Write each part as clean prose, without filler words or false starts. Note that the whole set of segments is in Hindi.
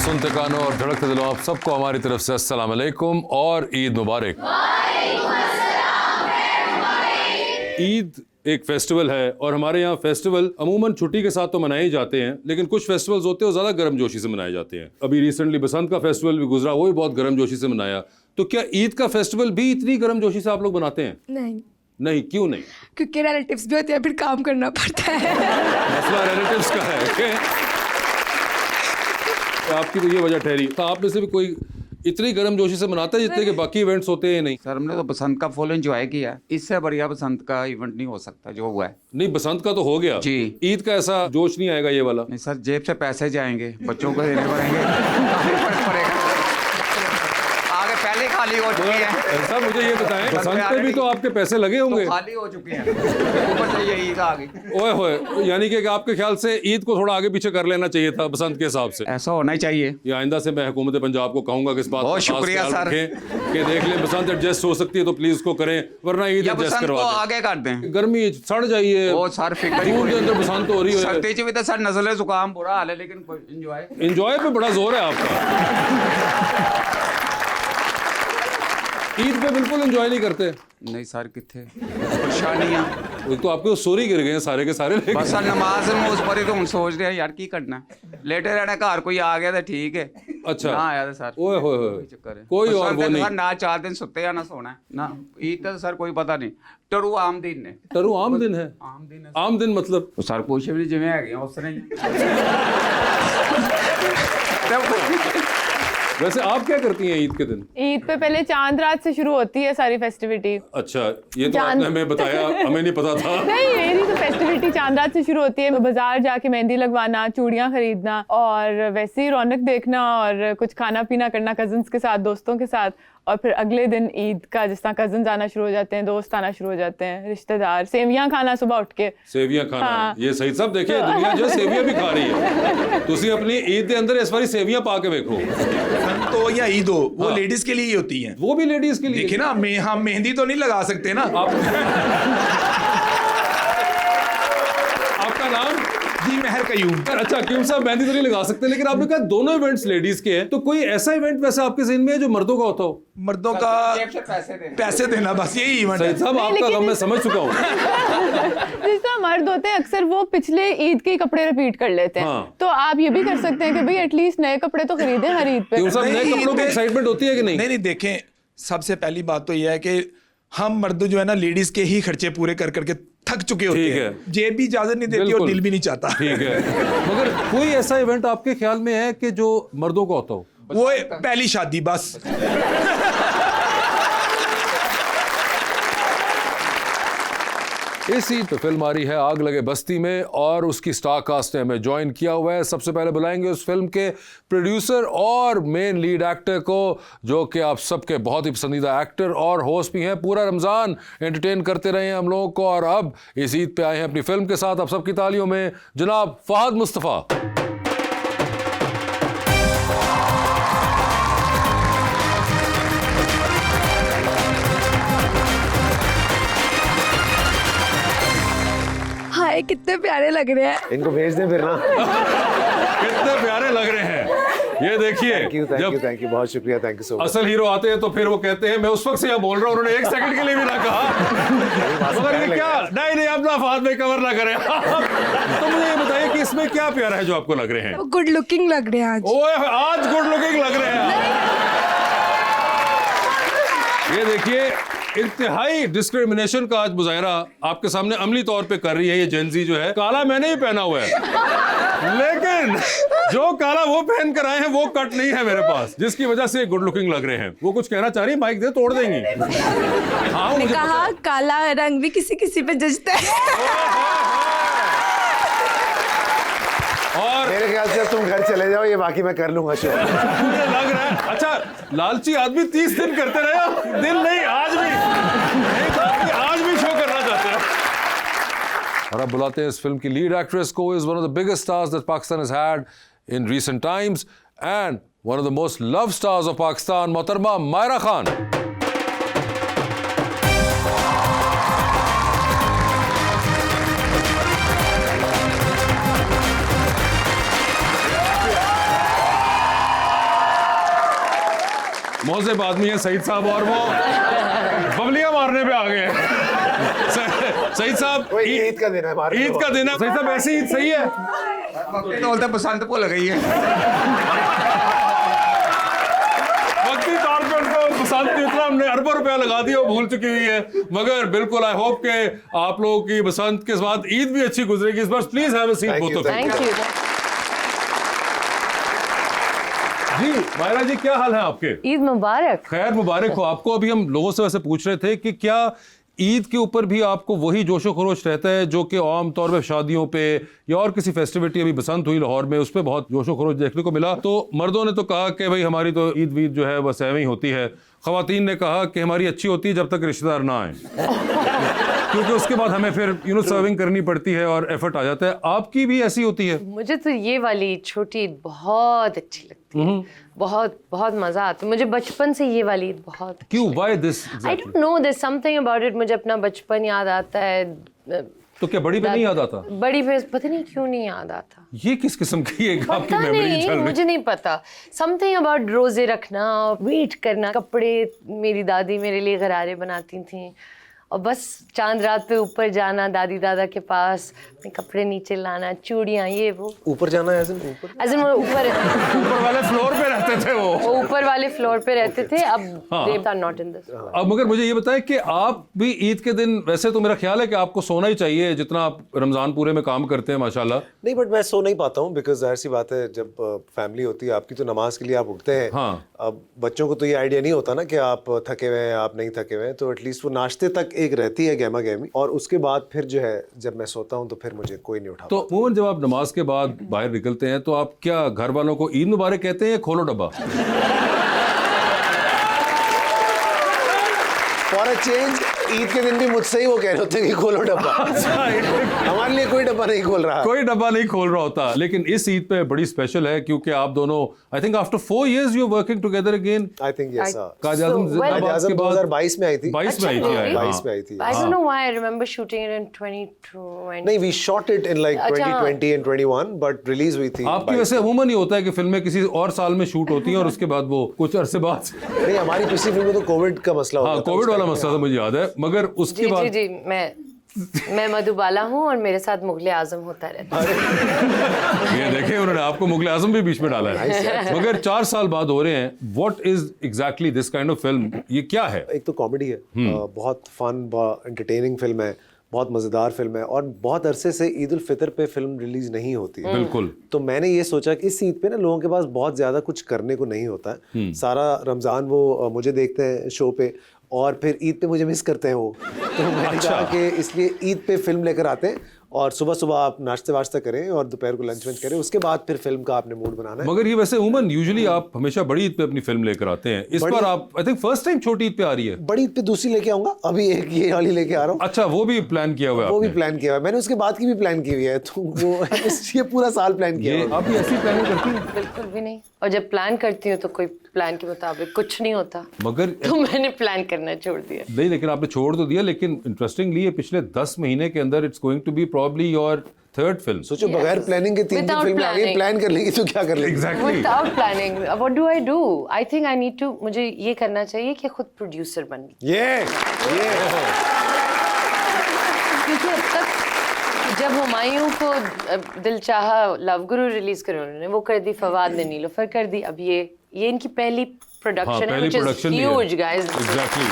सुनते कानों और धड़कते दिलों आप सबको हमारी तरफ से अस्सलाम वालेकुम और ईद मुबारक। ईद एक फेस्टिवल है और हमारे यहाँ फेस्टिवल अमूमन छुट्टी के साथ तो मनाए ही जाते हैं, लेकिन कुछ फेस्टिवल्स होते हैं वो ज़्यादा गर्मजोशी से मनाए जाते हैं। अभी रिसेंटली बसंत का फेस्टिवल भी गुजरा, वो भी बहुत गर्मजोशी से मनाया। तो क्या ईद का फेस्टिवल भी इतनी गर्मजोशी से आप लोग मनाते हैं? नहीं, क्यों नहीं? क्योंकि रिलेटिव्स भी होते हैं, फिर काम करना पड़ता है। मसला रिलेटिव्स का है। तो आपकी तो ये वजह ठहरी। तो आप में से भी कोई इतनी गर्मजोशी से मनाता है जितने के बाकी इवेंट्स होते हैं? नहीं सर, हमने तो बसंत का फुल एंजॉय किया। इससे बढ़िया बसंत का इवेंट नहीं हो सकता जो हुआ है। नहीं, बसंत का तो हो गया जी। ईद का ऐसा जोश नहीं आएगा ये वाला? नहीं सर, जेब से पैसे जाएंगे, बच्चों को देने पड़ेंगे, काफी फर्क पड़ेगा। आगे पहले खाली हो चुकी है। ऐसा मुझे ये बताएं, बसंत पे भी तो आपके पैसे लगे होंगे? तो खाली हो चुकी हैं, ऊपर से ये ईद आ गई। ओए होए, यानी कि आपके ख्याल से ईद को थोड़ा आगे पीछे कर लेना चाहिए था बसंत के हिसाब से? ऐसा होना ही चाहिए। ये आइंदा से मैं हुकूमत पंजाब को कहूंगा कि इस बात बहुत शुक्रिया सर कि देख लें बसंत एडजस्ट हो सकती है तो प्लीज को करें, वरना ईद एडजस्ट करवा दें। आगे कर दें, गर्मी सड़ जाइए। वो सर फिक्र जून के अंदर बसंत हो रही है। सर्दी च भी तो सर नजले जुकाम बुरा हाल है, लेकिन एंजॉय पे बड़ा जोर है आपका। ईद पे बिल्कुल एंजॉय नहीं करते? नहीं सर, कितने परेशानियां। वो तो आपके सोरी गिर गए सारे के सारे। बस सर नमाज उस पर ही तो हम सोच रहे हैं यार की करना, लेटे रहना, घर कोई आ गया तो ठीक है। अच्छा, ना आया था सर। ओए होए, चक्कर है कोई और वो नहीं ना 4 दिन सुते या ना सोना है ना। ईद तो सर कोई पता नहीं। टरू आम दिन है। टरू आम दिन है? आम दिन है। आम दिन मतलब? तो सर कुछ भी जिम्मे है उस तरह ही। वैसे आप क्या करती हैं ईद के दिन? ईद पे पहले चांद रात से शुरू होती है सारी फेस्टिविटी। अच्छा, ये तो आपने हमें बताया, हमें नहीं पता था। नहीं, मेरी तो फेस्टिविटी चांद रात से शुरू होती है। बाजार जाके मेहंदी लगवाना, चूड़ियां खरीदना और वैसे ही रौनक देखना और कुछ खाना पीना करना कजन्स के साथ, दोस्तों के साथ। और फिर अगले दिन ईद का जिस तरह कजन्स आना शुरू हो जाते हैं, दोस्त आना शुरू हो जाते हैं, रिश्तेदार। सेवियां खाना सुबह उठ के। सेवियां खाना, हाँ। ये सही सब देखे दुनिया जो सेवियां भी खा रही है। तुसी अपनी ईद के अंदर इस बारी सेवियां पा के देखो। तो या ईद हो, वो हाँ। लेडीज के लिए ही होती हैं। वो भी लेडीज के लिए? देखिए ना, हम मेहंदी तो नहीं लगा सकते ना। आपका नाम? जी, महर कयूम। अच्छा, क्यूम साहब मेहंदी तो नहीं लगा सकते, लेकिन आपने कहा दोनों इवेंट्स लेडीज के हैं, तो कोई ऐसा इवेंट वैसे आपके ज़हन में है जो मर्दों का होता हो? मर्दों का पैसे देना, बस यही इवेंट है। साहब आपका गम मैं समझ चुका हूँ। जिस तरह मर्द होते हैं अक्सर वो पिछले ईद के कपड़े रिपीट कर लेते हैं। हाँ। तो आप ये भी कर सकते हैं कि भाई एटलीस्ट नए कपड़े तो खरीदें हर ईद पे। क्यूम साहब, नए नहीं, कपड़ों की एक्साइटमेंट होती है कि नहीं? नहीं, देखें, सबसे पहली बात तो यह है कि हम मर्द जो है ना, लेडीज के ही खर्चे पूरे कर करके थक चुके होते हैं। जेब भी इजाजत नहीं देती और दिल भी नहीं चाहता। ठीक है, मगर कोई ऐसा इवेंट आपके ख्याल में है कि जो मर्दों का होता हो? वो पहली शादी बस। इस ईद पे फिल्म आ रही है आग लगे बस्ती में और उसकी स्टार कास्ट ने हमें ज्वाइन किया हुआ है। सबसे पहले बुलाएंगे उस फिल्म के प्रोड्यूसर और मेन लीड एक्टर को, जो कि आप सबके बहुत ही पसंदीदा एक्टर और होस्ट भी हैं। पूरा रमज़ान एंटरटेन करते रहे हैं हम लोगों को और अब इस ईद पे आए हैं अपनी फिल्म के साथ। आप सबकी तालियों में जनाब फहद मुस्तफ़ा। हाय, कितने प्यारे लग रहे हैं। इनको भेज दें फिर ना। कितने प्यारे लग रहे हैं, ये देखिए। थैंक यू, बहुत शुक्रिया, थैंक यू सो मच। असल हीरो आते हैं तो फिर वो कहते हैं, मैं उस वक्त से यहाँ बोल रहा हूँ, उन्होंने 1 सेकंड के लिए भी ना कहा। मगर ये क्या, नहीं अपना फाद में कवर ना करें। तो मुझे ये बताइए कि इसमें क्या प्यारा है जो आपको लग रहे हैं? वो गुड लुकिंग लग रहे हैं आज। ओए, आज गुड लुकिंग लग रहे हैं। ये देखिए, इंतहाई डिस्क्रिमिनेशन का आज मुजाहरा आपके सामने अमली तौर पे कर रही है ये जेनजी जो है। काला मैंने ही पहना हुआ है, लेकिन जो काला वो पहन कर आए हैं वो कट नहीं है मेरे पास, जिसकी वजह से गुड लुकिंग लग रहे हैं। वो कुछ कहना चाह रही है, माइक दे तोड़ देंगी। हाँ, मैंने कहा काला रंग भी किसी किसी पे जचता है। और मेरे ख्याल से तुम घर चले जाओ, ये बाकी मैं कर लूंगा शो। मुझे लग रहा है, अच्छा लालची आदमी 30 दिन करते रहे, दिन नहीं आज भी, एक आदमी आज भी शो करना चाहते हैं। और अब बुलाते हैं इस फिल्म की लीड एक्ट्रेस को, is one of the biggest stars that Pakistan has had in recent times and one of the most love stars of Pakistan, मोहतरमा मायरा खान। मौजेब आदमी है सईद साहब और वो बबलियां मारने पे आ गए हैं। सईद साहब ईद का दिन है हमारे ईद का दिन है सईद साहब, ऐसी ईद सही है? बोलते बसंत भूल गई है। वक्ती तौर पे उनको पसंद इतना हमने अरबों रुपया लगा दिया, वो भूल चुकी हुई है। मगर बिल्कुल आई होप के आप लोगों की बसंत के बाद ईद भी अच्छी गुजरेगी इस बार। Please have a seat both of you. Thank you. जी मायरा जी, क्या हाल है आपके? ईद मुबारक। खैर मुबारक हो आपको। अभी हम लोगों से वैसे पूछ रहे थे कि क्या ईद के ऊपर भी आपको वही जोशो खरोश रहता है जो कि आम तौर पे शादियों पे या और किसी फेस्टिविटी, अभी बसंत हुई लाहौर में, उस पर बहुत जोशो खरोश देखने को मिला। तो मर्दों ने तो कहा कि भाई हमारी तो ईद वीद जो है बस ऐਵੇਂ ही होती है। ख्वातीन ने कहा कि हमारी अच्छी होती है जब तक रिश्तेदार ना आए, क्योंकि उसके बाद हमें फिर सर्विंग करनी पड़ती है और एफर्ट आ जाता है। आपकी भी ऐसी होती है? मुझे तो ये वाली छोटी ईद बहुत अच्छी लगती है, बहुत बहुत मजा आता है मुझे बचपन से। ये वाली ईद बहुत क्यों? Why this? I don't know, there something about it. मुझे अपना बचपन याद आता है। तो क्या बड़ी पे नहीं याद आता? बड़ी पे पता नहीं क्यों नहीं याद आता। ये किस किस्म की एक आपकी पता मेमोरी नहीं, चल रही? मुझे नहीं पता। समथिंग अबाउट रोजे रखना, वेट करना, कपड़े मेरी दादी मेरे लिए गरारे बनाती थी और बस चांद रात पे ऊपर जाना दादी दादा के पास, अपने कपड़े नीचे लाना, चूड़ियाँ, ये वो। ऊपर जाना है ऊपर? ऊपर वाले फ्लोर पे रहते थे वो ऊपर वाले फ्लोर पे रहते थे। अब they are not in this। अब मगर मुझे ये बताएं कि आप भी ईद के दिन, वैसे तो मेरा ख्याल है कि आपको सोना ही चाहिए जितना आप रमजान पूरे में काम करते हैं माशाल्लाह। नहीं, बट मैं सो नहीं पाता हूँ बिकॉज जाहिर सी बात है जब फैमिली होती है आपकी तो नमाज के लिए आप उठते हैं। हाँ। अब बच्चों को तो ये आइडिया नहीं होता ना कि आप थके हुए हैं, आप नहीं थके हुए हैं, तो एटलीस्ट वो नाश्ते तक एक रहती है गहमा गहमी, और उसके बाद फिर जो है जब मैं सोता हूँ तो फिर मुझे कोई नहीं उठा। तो अमूमन जब आप नमाज के बाद बाहर निकलते हैं तो आप क्या घर वालों को ईद मुबारक कहते हैं या खोलो डब्बा? फॉर अ चेंज ईद के दिन भी मुझसे ही वो कह रहे होते हैं कि खोलो डब्बा। हमारे लिए कोई डब्बा नहीं खोल रहा, कोई डब्बा नहीं खोल रहा होता। लेकिन इस ईद पे बड़ी स्पेशल है क्योंकि आप दोनों, I think after 4 years you are working together again. I think yes. काज आज़म जिंदाबाद के बाद 2022 में आई थी। 22 में आई थी। 22 में आई थी। I don't know why I remember shooting it in 2020। नहीं, we shot it in like 2020 and 21 but release हुई थी। आपकी वैसे अमूमन ही होता है कि फिल्में किसी और साल में शूट होती हैं और उसके बाद वो कुछ अरसे बाद। नहीं, हमारी पिछली फिल्म में तो कोविड का मसला होता हाँ, कोविड वाला मसला था मुझे याद है, मगर उसके बाद जी मैं मधुबाला हूँ और मेरे साथ मुगले आजम होता रहता है। ये देखें उन्होंने आपको मुगले आजम भी बीच में डाला है। मगर 4 साल बाद हो रहे हैं। What is exactly this kind of film? ये क्या है? एक तो कॉमेडी है, बहुत फन, बहुत एंटरटेनिंग फिल्म है, बहुत मज़ेदार फिल्म है, और बहुत अरसे से ईद उल फितर पे फिल्म रिलीज नहीं होती है। बिल्कुल। तो मैंने ये सोचा कि इस ईद पे ना लोगों के पास बहुत ज़्यादा कुछ करने को नहीं होता है। सारा रमज़ान वो मुझे देखते हैं शो पे और फिर ईद पे मुझे मिस करते हैं वो। तो मैंने कहा कि इसलिए ईद पे फिल्म लेकर आते हैं और सुबह सुबह आप नाश्ते वाश्ता करें और दोपहर को लंच वंच करें, उसके बाद फिर फिल्म का आपने मूड बनाना है। मगर ये वैसे उमन यूजुअली आप हमेशा बड़ी ईद पे अपनी फिल्म लेकर आते हैं। इस बार आप आई थिंक फर्स्ट टाइम छोटी ईद पे आ रही है। बड़ी ईद पे दूसरी लेके आऊंगा, अभी एक ये वाली लेके आ रहा हूँ। अच्छा, वो भी प्लान किया हुआ है? वो भी आपने? प्लान किया हुआ है मैंने, उसके बाद की भी प्लान की हुई है, तो वो ये पूरा साल प्लान किया हुआ है। आप भी ऐसी प्लानिंग करती हैं? बिल्कुल भी नहीं। और जब प्लान करती हूँ तो कोई प्लान के मुताबिक कुछ नहीं होता, मगर तो मैंने प्लान करना छोड़ दिया। नहीं, लेकिन आपने छोड़ तो दिया। लेकिन इंटरेस्टिंगली ये पिछले 10 महीने के अंदर it's going to be probably your 3rd film. सोचो बगैर प्लानिंग के 3 Without फिल्में आ गई, planning। प्लान कर लेंगे तो क्या कर लेंगे। Exactly. Without planning, what do I do? I think I need to, मुझे ये करना चाहिए कि खुद प्रोड्यूसर बन। ये क्योंकि अब तक जब हुमायूं को दिल चाहा लव गुरु रिलीज करे उन्होंने, वो कर दी, फवाद ने नीलोफर कर दी, अब ये इनकी पहली प्रोडक्शन है, which is huge guys। Exactly.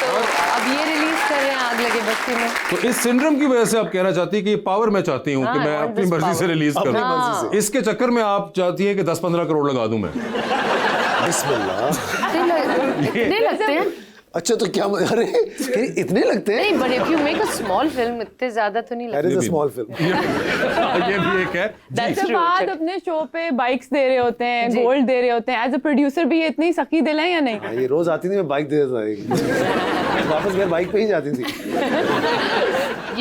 तो अब ये रिलीज कर रहे हैं आग लगे बस्ती में। तो इस सिंड्रोम की वजह से आप कहना चाहती है कि ये पावर मैं चाहती हूँ कि हाँ, मैं I want अपनी this मर्जी से power। रिलीज अपनी करूँ। मर्जी से। इसके चक्कर में आप चाहती है कि 10-15 करोड़ लगा दूं मैं। बिस्मिल्लाह। इतने लगते हैं? अच्छा, तो क्या अरे इतने लगते हैं? नहीं, but if you make a small film, इतने ज्यादा तो नहीं That लगते। is a small film। ये भी एक है। That's true। बाद अपने शो पे बाइक्स दे रहे होते हैं, गोल्ड दे रहे होते हैं। एज अ प्रोड्यूसर भी ये इतनी सकी दिल है या नहीं? हाँ, ये रोज आती थी, मैं बाइक दे देता था, वापस घर बाइक पे ही जाती थी।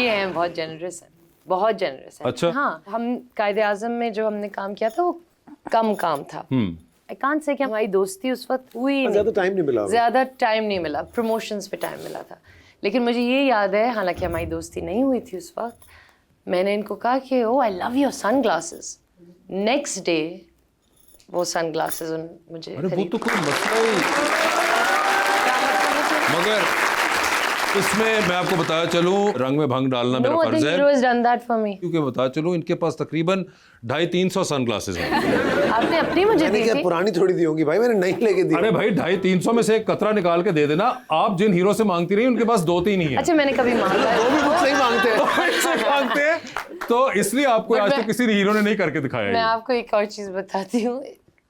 ये हैं बहुत जेनरस है, बहुत जेनरस है। अच्छा। हाँ, हम कायदे आजम में जो हमने काम किया था वो कम काम था। आई कांट से कि हमारी दोस्ती उस वक्त हुई नहीं, ज्यादा टाइम नहीं मिला। ज्यादा टाइम नहीं मिला, प्रमोशंस पे टाइम मिला था। लेकिन मुझे ये याद है, हालांकि हमारी दोस्ती नहीं हुई थी उस वक्त, मैंने इनको कहा कि oh I love your sunglasses. Next day वो सनग्लासेस मुझे अरे वो खरीद- तो कोई मसला ही, मगर इसमें मैं आपको बताया चलूं, रंग में भंग डालना मेरा No, I फर्ज think hero है, has done that for me. क्योंकि बता चलूं इनके पास तकरीबन 250-300 सनग्लासेस हैं। आपने अपनी मुझे मैंने दी क्या थी। पुरानी थोड़ी दी होंगी भाई, मैंने नई लेके दी। अरे भाई 250-300 में से एक कतरा निकाल के दे देना। आप जिन हीरो से मांगती रही उनके पास 2-3 ही है। अच्छा मैंने कभी मांगा है। वो भी मुझसे ही मांगते हैं। इससे मांगते हैं, तो इसलिए आपको But आज तक मैं- किसी हीरो ने नहीं करके दिखाया मैं ये। आपको एक और चीज बताती हूँ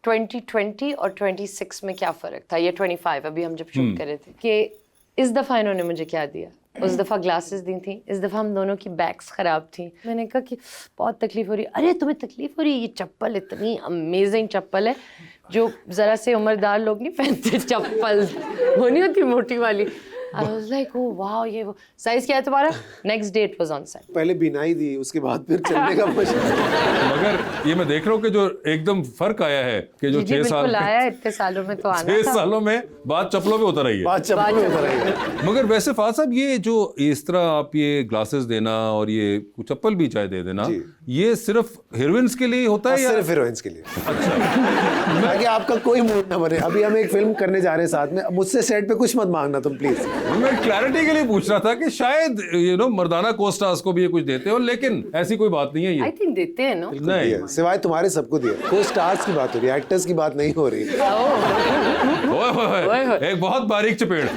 2020 और 26 में क्या फर्क था, ये 25 अभी हम जब शूट कर रहे थे, कि इस दफा इन्होंने मुझे क्या दिया। उस दफा ग्लासेस दी थी, इस दफा हम दोनों की बैग्स खराब थी। मैंने कहा कि बहुत तकलीफ हो रही है। अरे तुम्हें तकलीफ हो रही है, ये चप्पल इतनी अमेजिंग चप्पल है जो जरा से उम्रदार लोग नहीं पहनते चप्पल, वो नहीं होती मोटी वाली। I was like, oh wow, ये वो साइज क्या है तुम्हारा? Next day it was on set. पहले बिनाई दी, उसके बाद फिर चलने का मजा। मगर ये मैं देख रहा हूँ कि जो एकदम फर्क आया है कि जो जी 6 साल बिल्कुल आया, इतने सालों में तो आना 6 था। सालों में बात चप्पलों पे उतर आई है। बात चप्पल में उतर आई है। मगर वैसे फाद साहब, ये जो इस तरह आप ये ग्लासेस देना और ये चप्पल भी चाहे दे देना, जी। ये सिर्फ हीरोइंस के लिए होता है या सिर्फ हीरोइंस के लिए। ताकि आपका कोई मूड ना बने। अभी हम एक फिल्म करने जा रहे हैं साथ में, मुझसे सेट पे कुछ मत मांगना तुम प्लीज। मैं क्लैरिटी के लिए पूछ रहा था कि शायद मर्दाना को-स्टार्स को भी ये कुछ देते हो, लेकिन ऐसी कोई बात नहीं है I ये। think देते हैं ना। नहीं, दिया। सिवाय तुम्हारे सबको दिया। कोई स्टार्स की बात हो रही है, एक्टर्स की बात नहीं हो रही। ओए होए, एक बहुत बारीक चपेड़।